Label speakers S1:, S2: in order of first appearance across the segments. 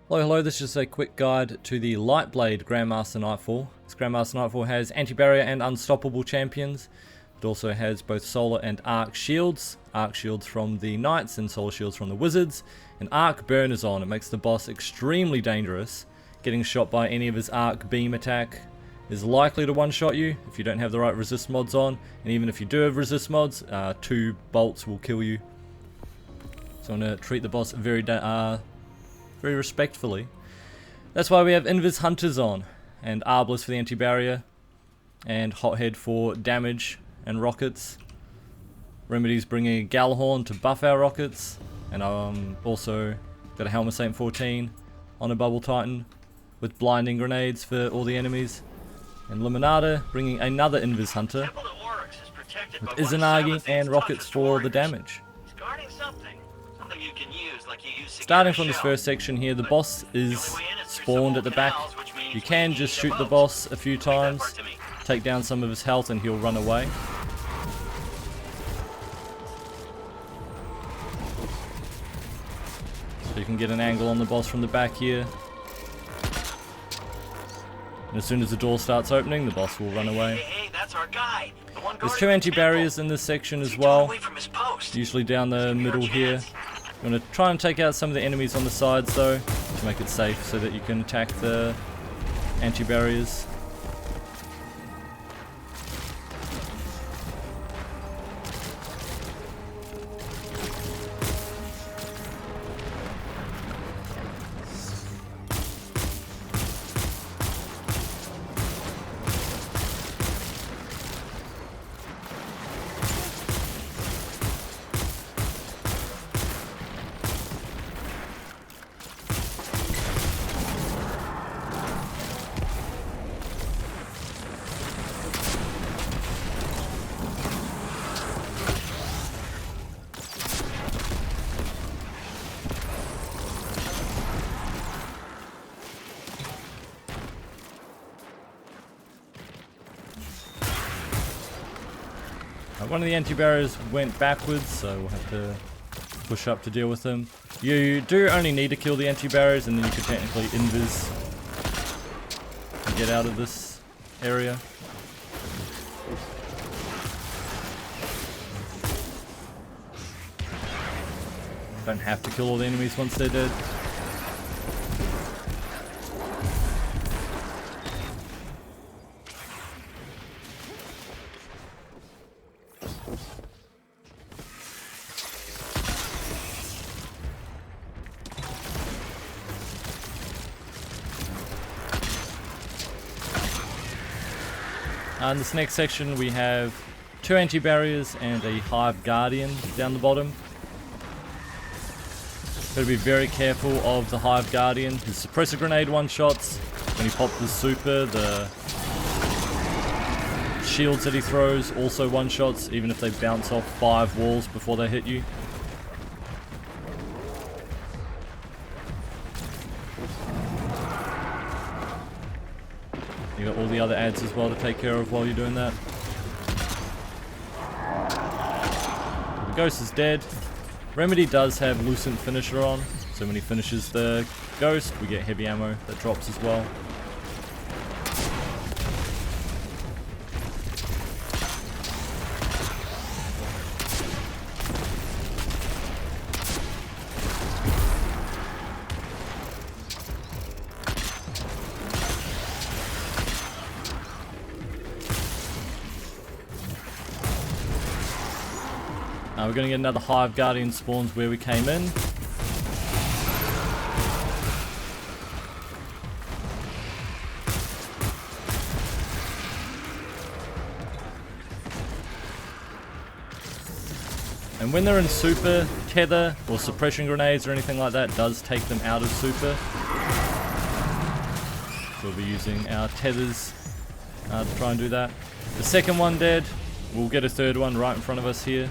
S1: Hello, this is just a quick guide to the Lightblade Grandmaster Nightfall. This Grandmaster Nightfall has anti-barrier and unstoppable champions. It also has both solar and arc shields. Arc shields from the knights and solar shields from the wizards. And arc burn is on. It makes the boss extremely dangerous. Getting shot by any of his arc beam attack is likely to one-shot you if you don't have the right resist mods on. And even if you do have resist mods, 2 bolts will kill you. So I'm going to treat the boss very respectfully. That's why we have Invis Hunters on, and Arbalest for the anti-barrier, and Hothead for damage and rockets. Remedy's bringing a Alak-Hul to buff our rockets, and also got a Helmet Saint 14 on a Bubble Titan with blinding grenades for all the enemies. And Limonada bringing another Invis Hunter with Izanagi and rockets for the damage. Starting from this first section here, the boss is spawned at the back. You can just shoot the boss a few times, take down some of his health, and he'll run away. So you can get an angle on the boss from the back here. And as soon as the door starts opening, the boss will run away. There's 2 anti-barriers in this section as well, usually down the middle here. I'm going to try and take out some of the enemies on the sides though, to make it safe so that you can attack the anti-barriers. One of the anti-barriers went backwards, so we'll have to push up to deal with them. You do only need to kill the anti-barriers, and then you could technically invis and get out of this area. Don't have to kill all the enemies once they're dead. In this next section we have 2 anti-barriers and a Hive Guardian down the bottom. Gotta be very careful of the Hive Guardian. His suppressor grenade one-shots. When he pops his super, the shields that he throws also one-shots, even if they bounce off 5 walls before they hit you. You got all the other ads as well to take care of while you're doing that. The ghost is dead. Remedy does have Lucent Finisher on, so when he finishes the ghost, we get heavy ammo that drops as well. We're going to get another Hive Guardian spawns where we came in. And when they're in super, tether or suppression grenades or anything like that does take them out of super. So we'll be using our tethers to try and do that. The second one dead. We'll get a third one right in front of us here.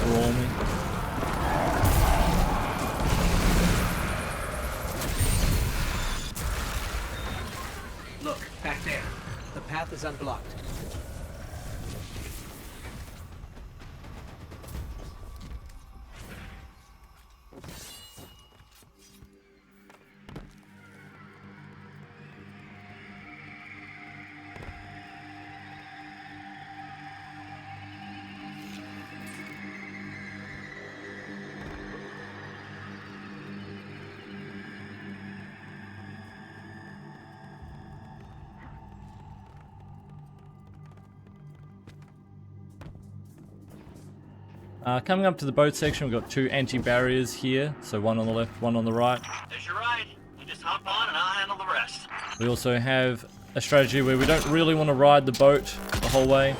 S1: thrall me.
S2: Look, back there. The path is unblocked.
S1: Coming up to the boat section, we've got 2 anti-barriers here. So one on the left, one on the right.
S3: There's your ride. You just hop on and I'll handle the rest.
S1: We also have a strategy where we don't really want to ride the boat the whole way.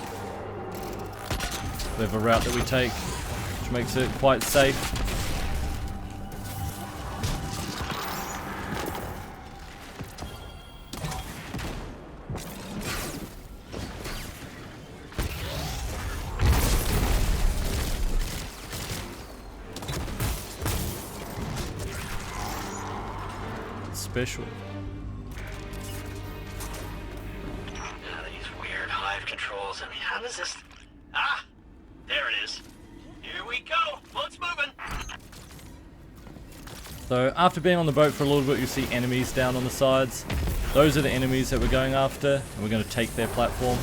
S1: We have a route that we take, which makes it quite safe. Special.
S3: These weird hive controls. I mean, how does this... Ah! There it is. Here we go. Boat's moving.
S1: So after being on the boat for a little bit, you see enemies down on the sides. Those are the enemies that we're going after, and we're going to take their platform.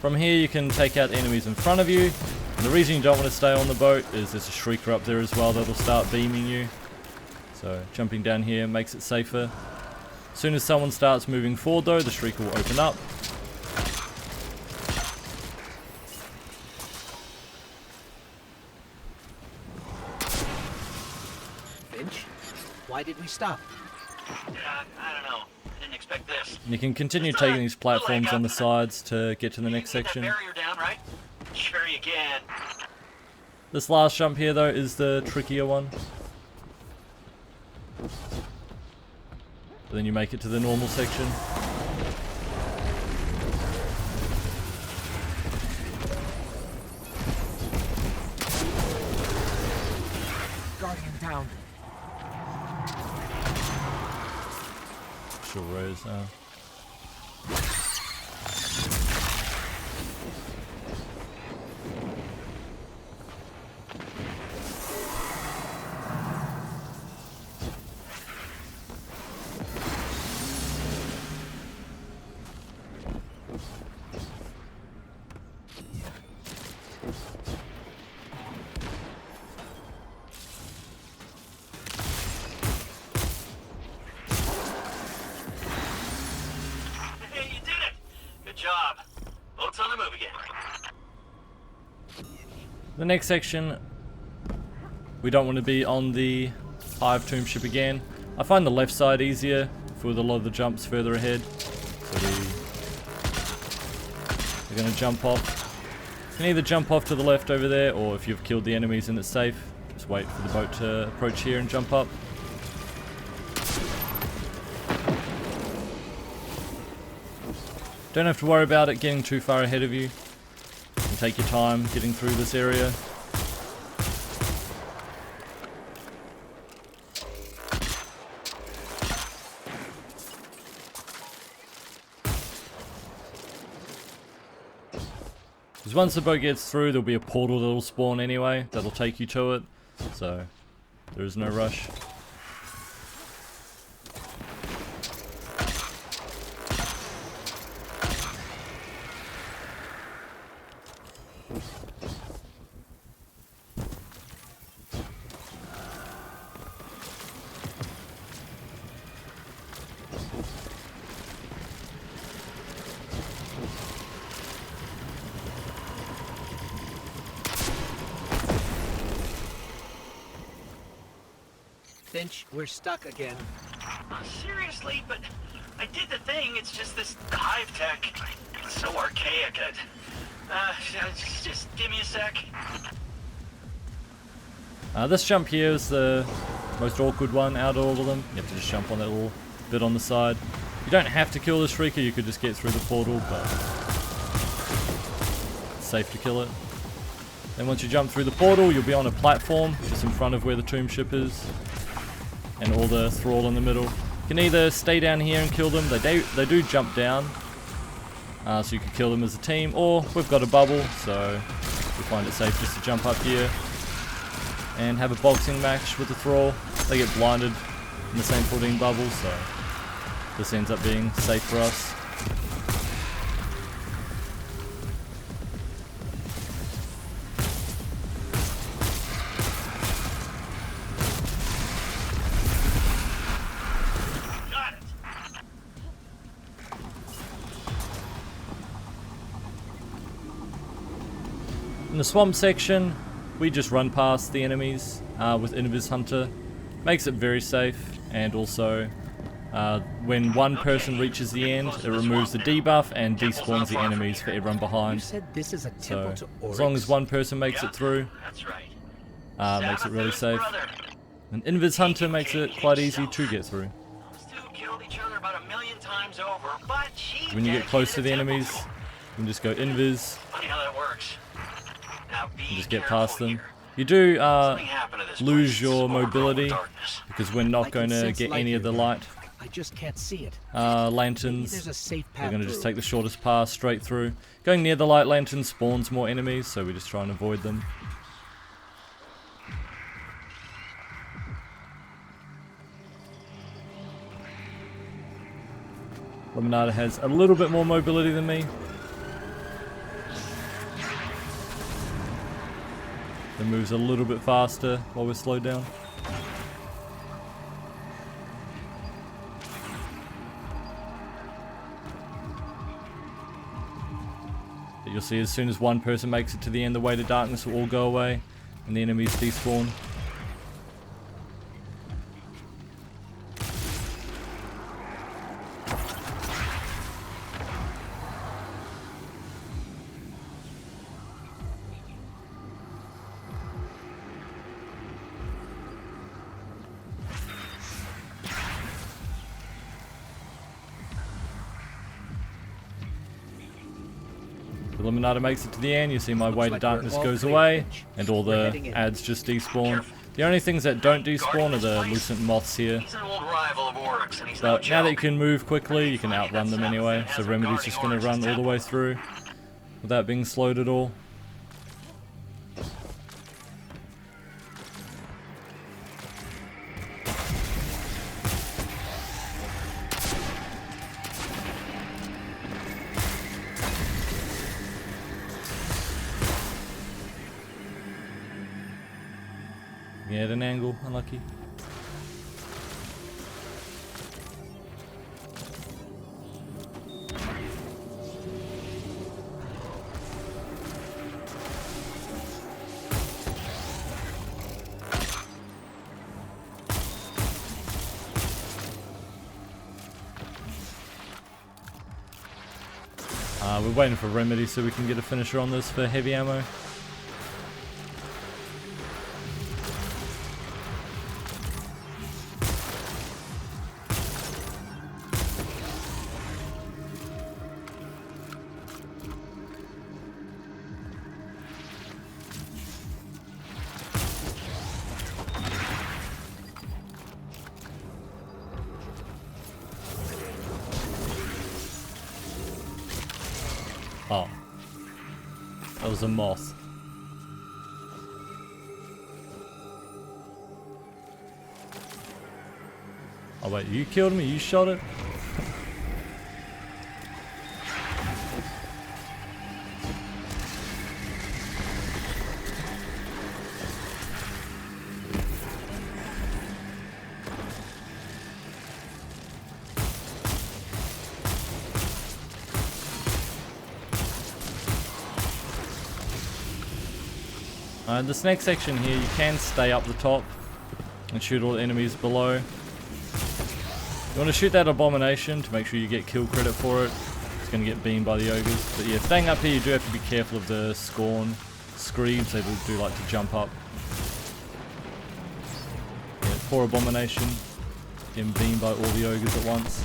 S1: From here you can take out the enemies in front of you. And the reason you don't want to stay on the boat is there's a shrieker up there as well that'll start beaming you. So jumping down here makes it safer. As soon as someone starts moving forward though, the shrieker will open up.
S2: Finch, why did we stop?
S3: I don't know. I didn't expect this.
S1: And you can continue taking these platforms on the sides to get to the next
S3: You get
S1: section.
S3: that barrier down, right? Sure you can.
S1: This last jump here though is the trickier one. But then you make it to the normal section.
S2: Guardian down.
S1: Sure Rose.
S3: Hey, you did it. Good job. Boat's on the move again.
S1: The next section, we don't want to be on the Hive Tombship again. I find the left side easier with a lot of the jumps further ahead. So we're going to jump off. You can either jump off to the left over there, or if you've killed the enemies and it's safe, just wait for the boat to approach here and jump up. Don't have to worry about it getting too far ahead of you. You can take your time getting through this area. Because once the boat gets through, there'll be a portal that'll spawn anyway, that'll take you to it. So, there is no rush.
S2: Finch, we're stuck again.
S3: Seriously, but I did the thing. It's just this hive tech. It's so archaic. Just give me a sec.
S1: This jump here is the most awkward one out of all of them. You have to just jump on that little bit on the side. You don't have to kill the Shrieker, you could just get through the portal, but it's safe to kill it. Then once you jump through the portal, you'll be on a platform just in front of where the Tombship is, and all the thrall in the middle. You can either stay down here and kill them, they do jump down, so you can kill them as a team, or we've got a bubble, so we find it safe just to jump up here and have a boxing match with the thrall. They get blinded in the same 14 bubble, so this ends up being safe for us.
S3: Got it.
S1: In the swamp section, we just run past the enemies with Invis Hunter. Makes it very safe, and also when one person reaches the end, it removes the debuff and despawns the enemies for everyone
S2: You
S1: behind.
S2: said this is a
S1: So
S2: temple to Oryx.
S1: as long as one person makes it through,
S3: That's right.
S1: makes it really
S3: Sabbath's
S1: safe.
S3: brother.
S1: And Invis Hunter makes it quite easy to get through.
S3: Those two killed each other about 1,000,000 times over, but she
S1: When you get close to the
S3: dedicated a
S1: enemies,
S3: temple.
S1: you can just go Invis
S3: Funny how that works. Now be
S1: and just get
S3: careful
S1: past them.
S3: here.
S1: You do
S3: Something happened to this
S1: lose
S3: place.
S1: your
S3: It's overgrown
S1: mobility
S3: with darkness.
S1: because we're not
S2: I
S1: going
S2: can
S1: to
S2: sense
S1: get
S2: light
S1: any of
S2: here.
S1: the light
S2: I just can't see it.
S1: lanterns.
S2: There's a safe path
S1: We're going to just
S2: through.
S1: take the shortest path straight through. Going near the light lantern spawns more enemies, so we just try and avoid them. Lemonada has a little bit more mobility than me. It moves a little bit faster while we're slowed down. But you'll see as soon as one person makes it to the end, the weight of darkness will all go away and the enemies despawn. The Lemonada makes it to the end, you see my weight of
S2: like we're
S1: darkness
S2: all
S1: goes
S2: clear,
S1: away,
S2: Finch.
S1: and all
S2: We're
S1: the
S2: heading in.
S1: ads just despawn. The only things that don't despawn are the lucent moths here.
S3: He's an old rival of Oryx, and he's no
S1: But now that you
S3: joke.
S1: can move quickly, you can outrun them anyway, so Remedy's just going to run all the way through without being slowed at all. Yeah, at an angle, unlucky. We're waiting for Remedy so we can get a finisher on this for heavy ammo. Oh. That was a moth. Oh wait, you killed me? You shot it? This next section here, you can stay up the top and shoot all the enemies below. You want to shoot that abomination to make sure you get kill credit for it. It's going to get beamed by the ogres. But yeah, staying up here, you do have to be careful of the Scorn screeds. They do like to jump up. Yeah, poor abomination. Getting beamed by all the ogres at once.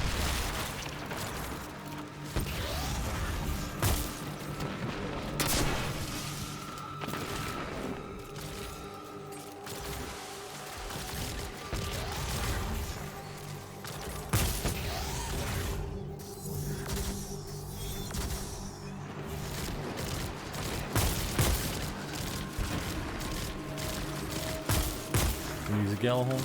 S1: Alak-Hul.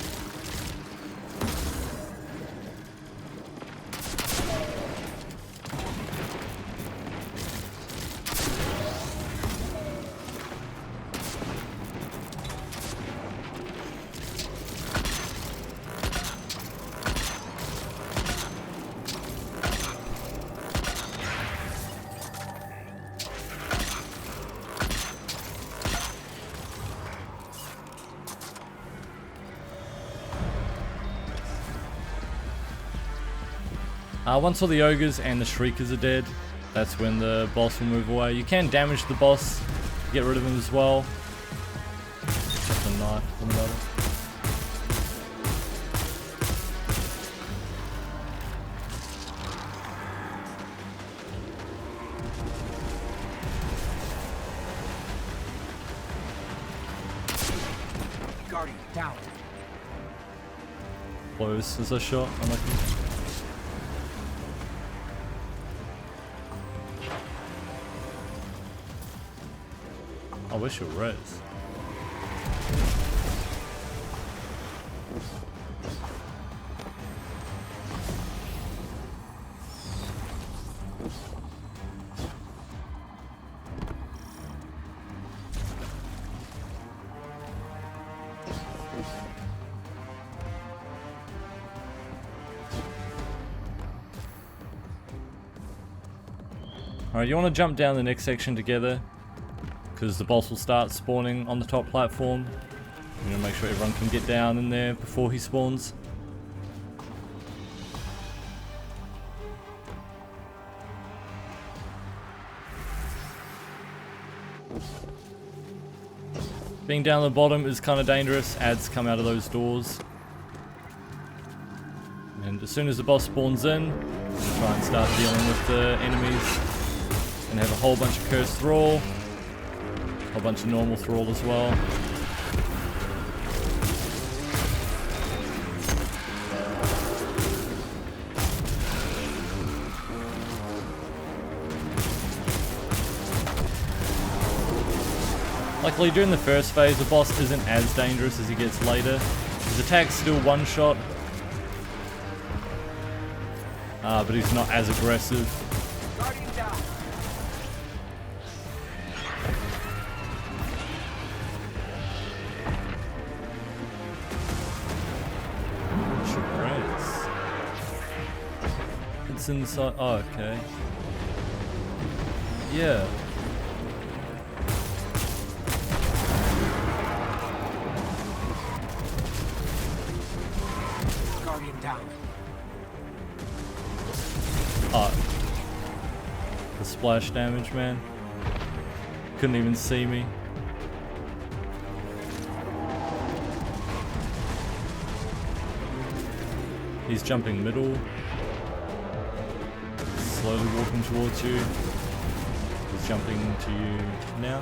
S1: Once all the ogres and the shriekers are dead, that's when the boss will move away. You can damage the boss, get rid of him as well. Just a knife from the bottom.
S2: Guardian down.
S1: Close as a shot, unlucky. I wish it res. Alright, you want to jump down the next section together, because the boss will start spawning on the top platform. You know, make sure everyone can get down in there before he spawns. Being down the bottom is kind of dangerous. Ads come out of those doors. And as soon as the boss spawns in, we'll try and start dealing with the enemies. And have a whole bunch of cursed thrall. A bunch of normal thrall as well. Luckily during the first phase the boss isn't as dangerous as he gets later. His attack's still one shot, but he's not as aggressive. It's inside. Oh, okay. Yeah.
S2: Guardian down.
S1: Oh. The splash damage, man. Couldn't even see me. He's jumping middle. Slowly walking towards you. He's jumping to you now.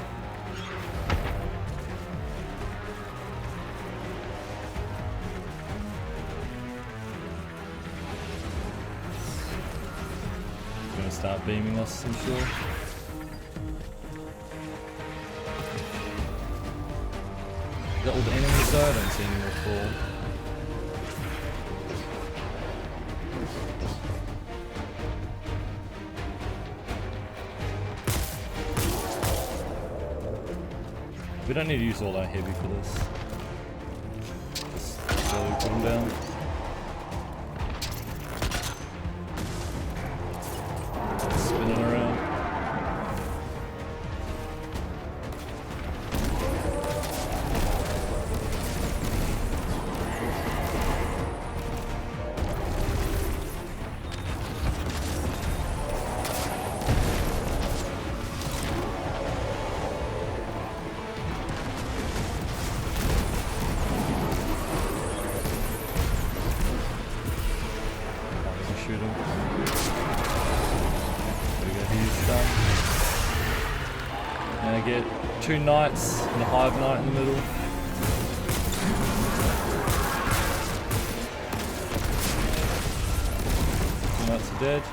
S1: He's gonna start beaming us, I'm sure. Is that all the enemies though? I don't see any more thrall. We don't need to use all our heavy for this. Just slowly put them down. Spinning around. Shoot him. There we go, he's done. And I get 2 knights and a Hive knight in the middle. 2 knights are dead.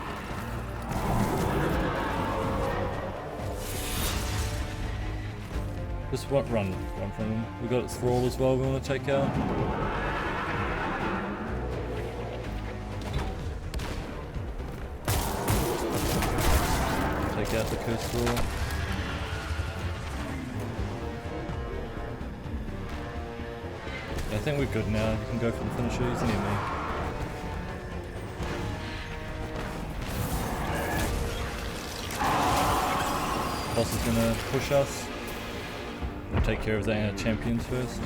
S1: Just run from him. We got thrall as well we want to take out. Take out the cursed thrall. Yeah, I think we're good now. You can go for the finisher. He's near me. Boss is gonna push us. We'll take care of the champions first.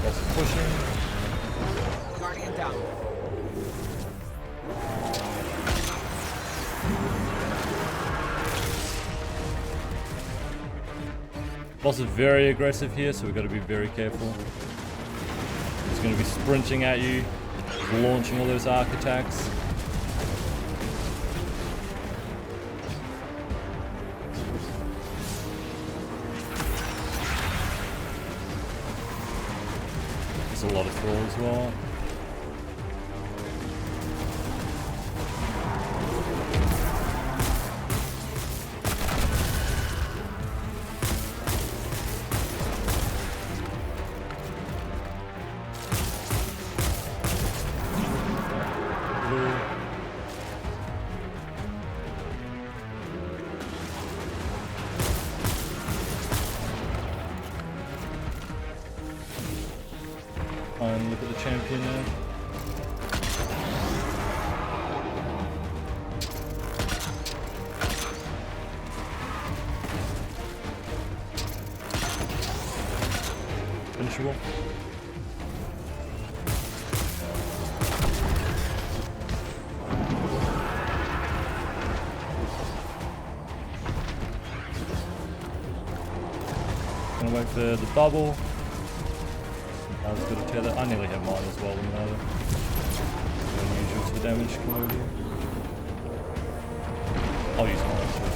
S1: Boss is pushing.
S2: Guardian down.
S1: Boss is very aggressive here, so we've got to be very careful. He's going to be sprinting at you, launching all those arc attacks. There's a lot of thrall as well. And look at the champion there. Finishable. Gonna wait for the bubble. I was going to tear that. I nearly have mine as well in the other. Unusual for damage to come over here. I'll use mine too.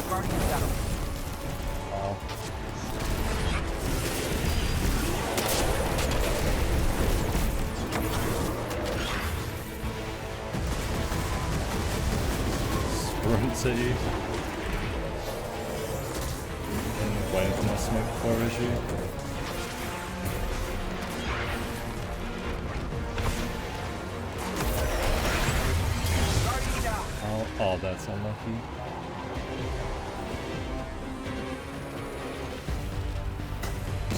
S2: Guardian down.
S1: Wow. Sprints at you. Waiting for my smoke before I rush you. Oh, that's unlucky.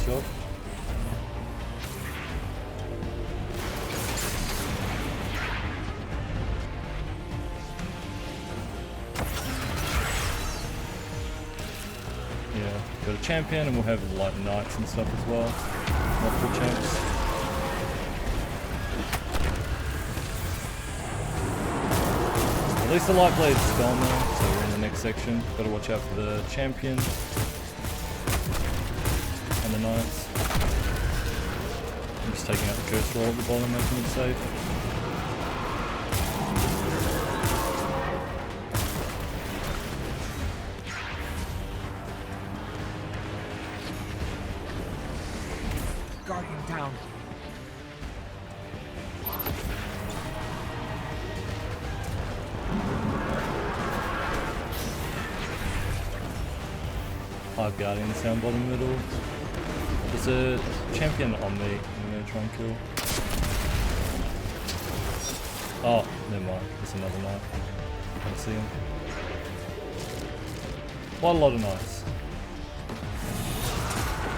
S1: Shot. Yeah, got a champion and we'll have like knights and stuff as well. Multiple champs. At least the Lightblade's gone now, so we're in the next section. Gotta watch out for the champion and the knights. I'm just taking out the curse roll at the bottom, making it safe.
S2: Guardian down.
S1: Hive Guardians down bottom middle. There's a champion on me. I'm gonna try and kill. Oh, never mind. There's another knight. Can't see him. Quite a lot of knights.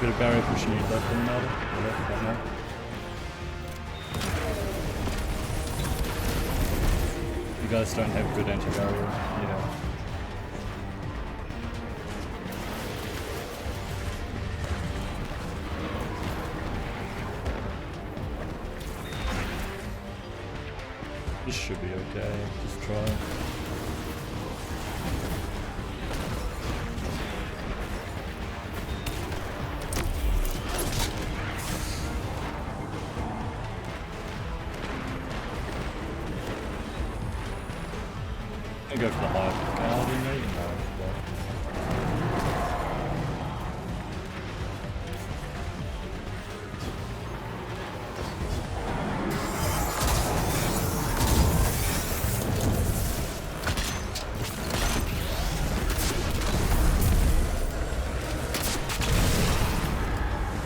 S1: Got a barrier pushing you left and right now. You guys don't have good anti-barrier, yeah. This should be okay, just try it. go for the Hive Guardian maybe? No.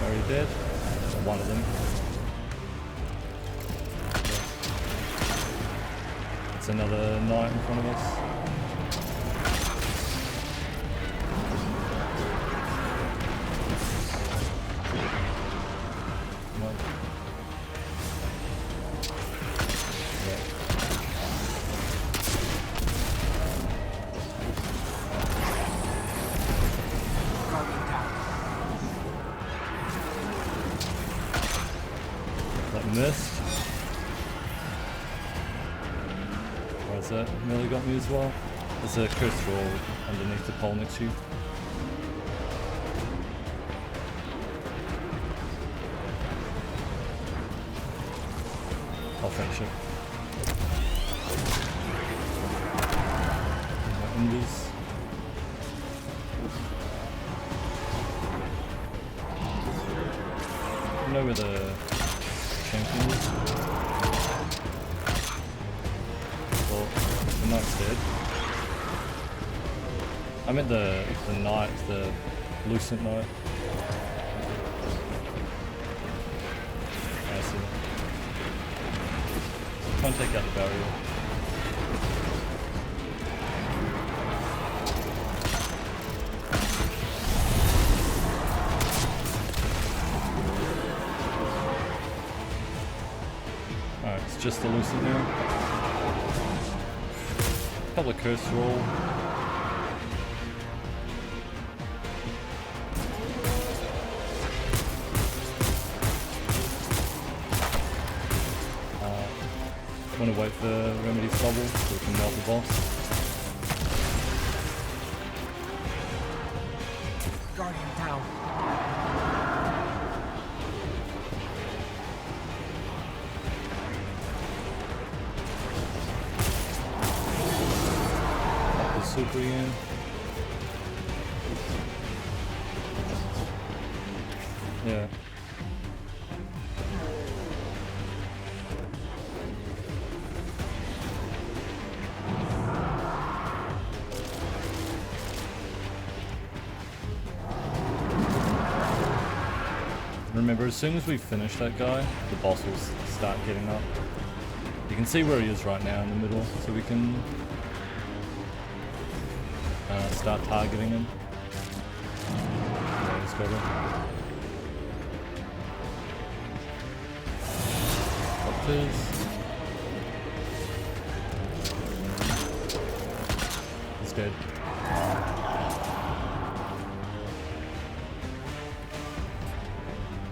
S1: Very dead. One of them. It's another knight in front of us. Missed. Where's that? Nearly got me as well. There's a curse thrall underneath the pole next to you. I'll finish it. Invis. I know where the champions. Well, the knight's dead. I meant the knight, the lucent knight. I see. Try and take out the barrier. Alright, it's just the lucent now. Couple of curse roll. I'm gonna wait for Remedy's bubble so we can melt the boss.
S2: Guardian down.
S1: Up the super again. Yeah. Remember, as soon as we finish that guy, the boss will start getting up. You can see where he is right now in the middle, so we can start targeting him. Yeah, he's got it. Doctors. He's dead.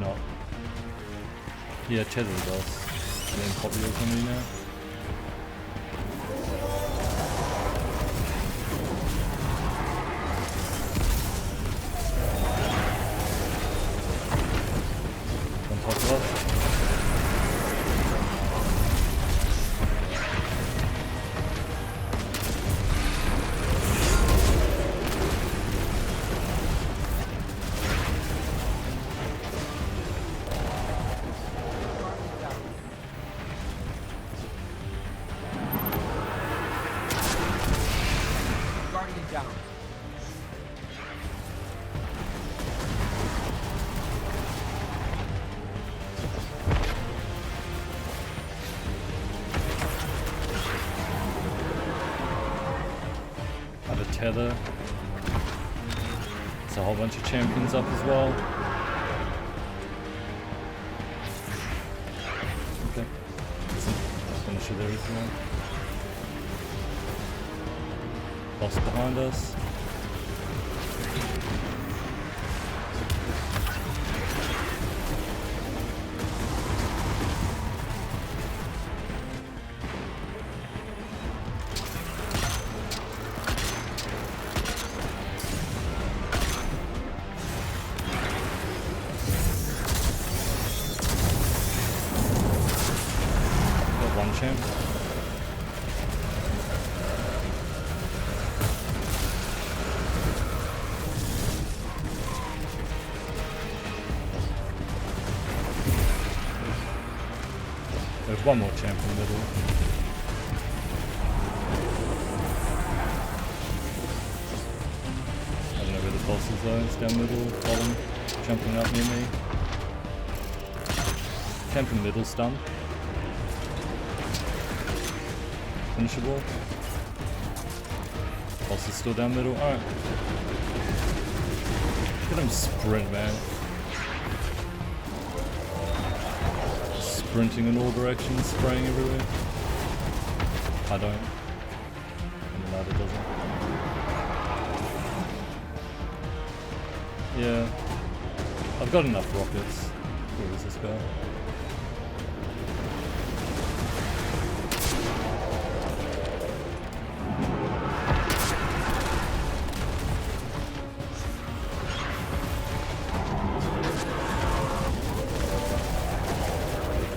S1: No. Yeah, tether the boss. And then pop the autonomy now. On top of us.
S2: Guardian down.
S1: Have a tether. There's a whole bunch of champions up as well. Okay. Finisher there as well. Boss behind us. Got one champ. one more champ in the middle. I don't know where the boss is though. It's down middle, bottom, jumping up near me. Champ in the middle, stun. Finishable. Boss is still down middle. Alright. Look at him sprint, man. Sprinting in all directions, spraying everywhere. I don't. And the ladder doesn't. Yeah. I've got enough rockets. Where does this go?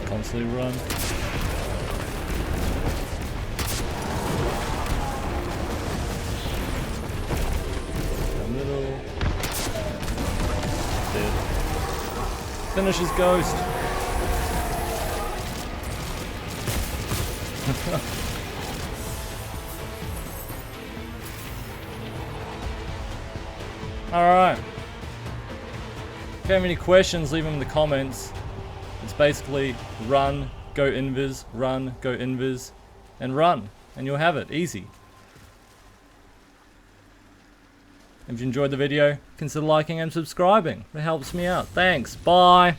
S1: Constantly run. Down middle. Dead. Finish his ghost. Alright. If you have any questions, leave them in the comments. It's basically run, go invis, run, go invis, and run. And you'll have it. Easy. If you enjoyed the video, consider liking and subscribing. It helps me out. Thanks. Bye.